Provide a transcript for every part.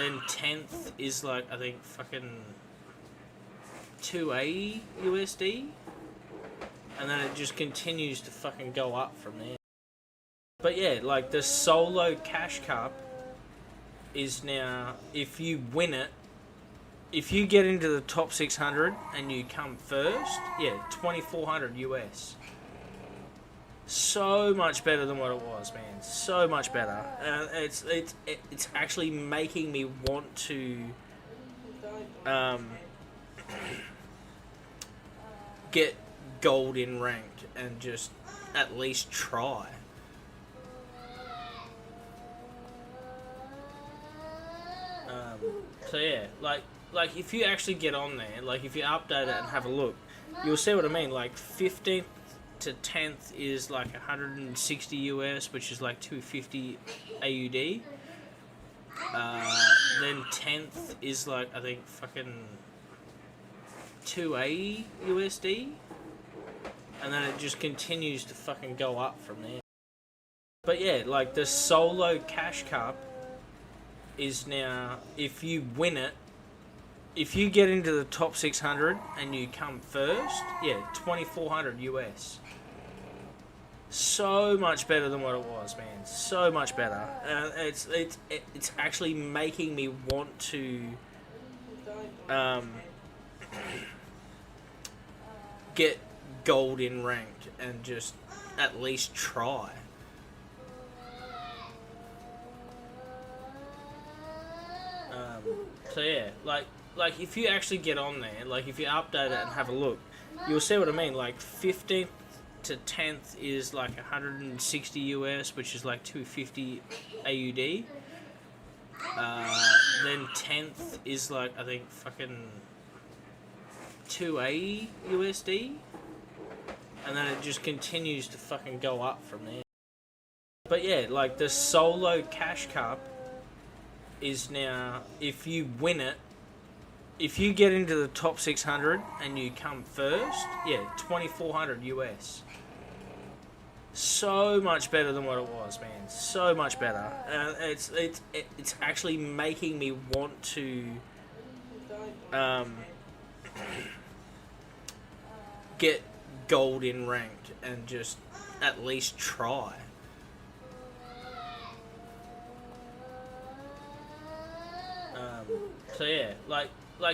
then 10th is like, I think, fucking 280 USD. And then it just continues to fucking go up from there. But yeah, like the solo cash cup is now, if you win it, if you get into the top 600 and you come first, yeah, 2,400 US. So much better than what it was, man. So much better. It's actually making me want to get gold in ranked and just at least try. So yeah, like if you actually get on there, like if you update it and have a look, you'll see what I mean. Like 15th to 10th is like 160 US, which is like 250 AUD. Then 10th is like, I think, fucking 280 USD. And then it just continues to fucking go up from there. But yeah, like the solo cash cup is now, if you win it, if you get into the top 600 and you come first, yeah, 2,400 US. So much better than what it was, man. So much better. It's actually making me want to get gold in ranked and just at least try. So yeah, like if you actually get on there, like if you update it and have a look, you'll see what I mean. Like 15th to 10th is like 160 US, which is like 250 AUD. Then 10th is like, I think, fucking 280 USD. And then it just continues to fucking go up from there. But yeah, like the solo cash cup is now, if you win it, if you get into the top 600 and you come first, yeah, 2,400 US. So much better than what it was, man. So much better. It's actually making me want to get gold in ranked and just at least try. So yeah, like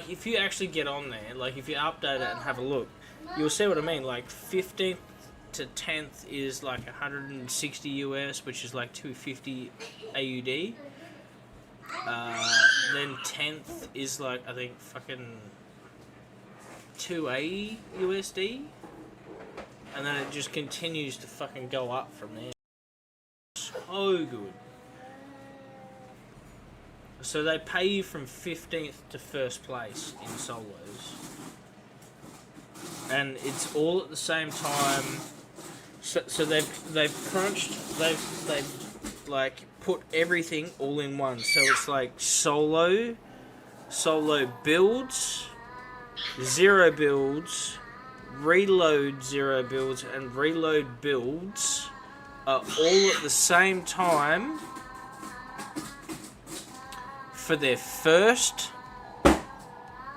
if you actually get on there, like if you update it and have a look, you'll see what I mean. Like 15th to 10th is like 160 US, which is like 250 AUD. Then 10th is like, I think, fucking 280 USD. And then it just continues to fucking go up from there. So good. So they pay you from 15th to first place in solos. And it's all at the same time. So they've crunched, they've like put everything all in one. So it's like solo builds, 0 builds, reload 0 builds, and reload builds are all at the same time for their first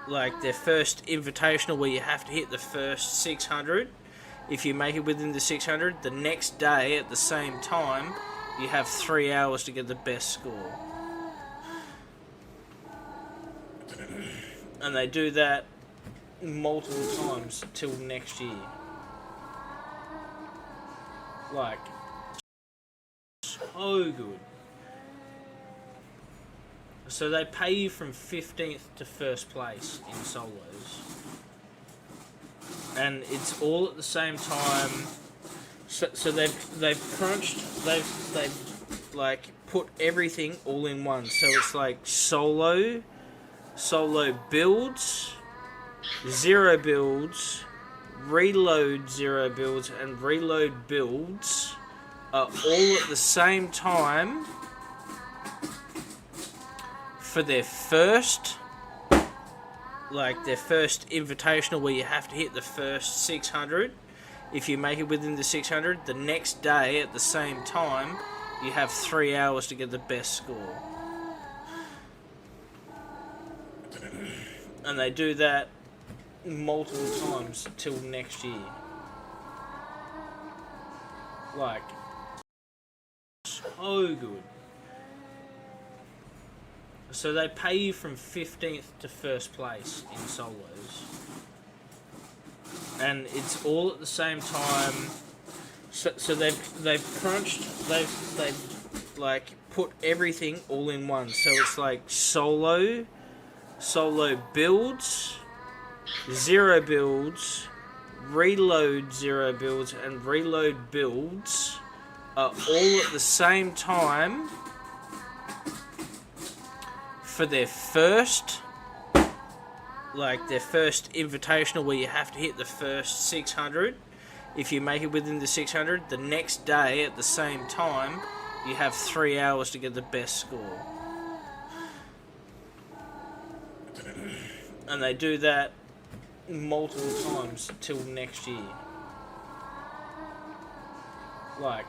invitational, where you have to hit the first 600. If you make it within the 600, the next day at the same time, you have 3 hours to get the best score. And they do that multiple times till next year. Like, so good. So they pay you from 15th to first place in solos. And it's all at the same time. So they've crunched, they've like put everything all in one. So it's like solo builds, 0 builds, reload 0 builds, and reload builds are all at the same time for their first invitational, where you have to hit the first 600. If you make it within the 600, the next day at the same time, you have 3 hours to get the best score. And they do that multiple times till next year. Like, so good. So they pay you from 15th to first place in solos. And it's all at the same time. So they've crunched, they've like put everything all in one. So it's like solo builds, zero builds, reload zero builds, and reload builds are all at the same time for their first invitational, where you have to hit the first 600. If you make it within the 600, the next day at the same time, you have 3 hours to get the best score. And they do that multiple times till next year. Like,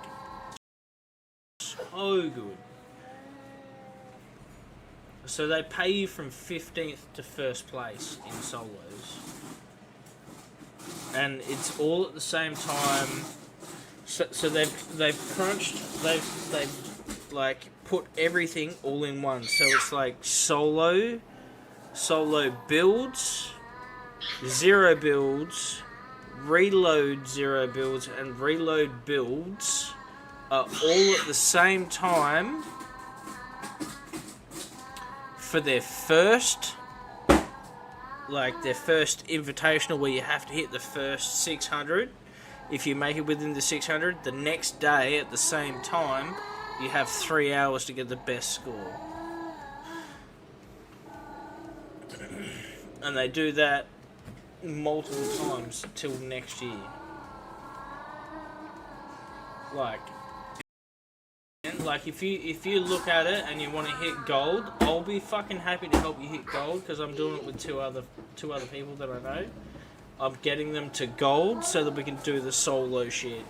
so good. So they pay you from 15th to first place in solos. And it's all at the same time. So they've crunched, they've like put everything all in one. So it's like solo builds, zero builds, reload zero builds, and reload builds are all at the same time for their first invitational, where you have to hit the first 600. If you make it within the 600, the next day at the same time, you have 3 hours to get the best score. And they do that multiple times till next year. Like if you look at it and you want to hit gold, I'll be fucking happy to help you hit gold, because I'm doing it with two other people that I know. I'm getting them to gold so that we can do the solo shit,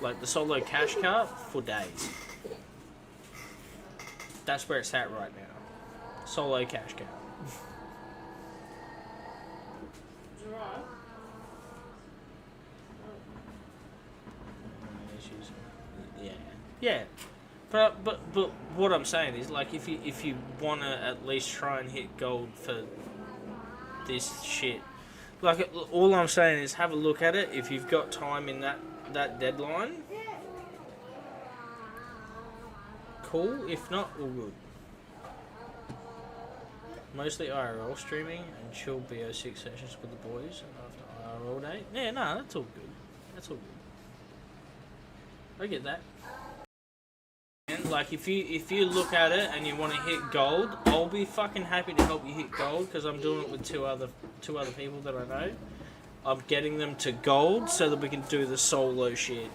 like the solo cash cup for days. That's where it's at right now. Solo cash cup. Yeah. But what I'm saying is, like, if you want to at least try and hit gold for this shit, like, all I'm saying is have a look at it if you've got time in that deadline. Cool. If not, all good. Mostly IRL streaming and chill BO6 sessions with the boys after IRL day. Yeah, no, that's all good. That's all good. I get that. Like if you look at it and you want to hit gold, I'll be fucking happy to help you hit gold, because I'm doing it with two other people that I know. I'm getting them to gold so that we can do the solo shit,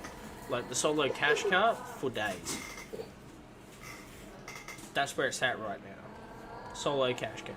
like the solo cash cup for days. That's where it's at right now. Solo cash cup.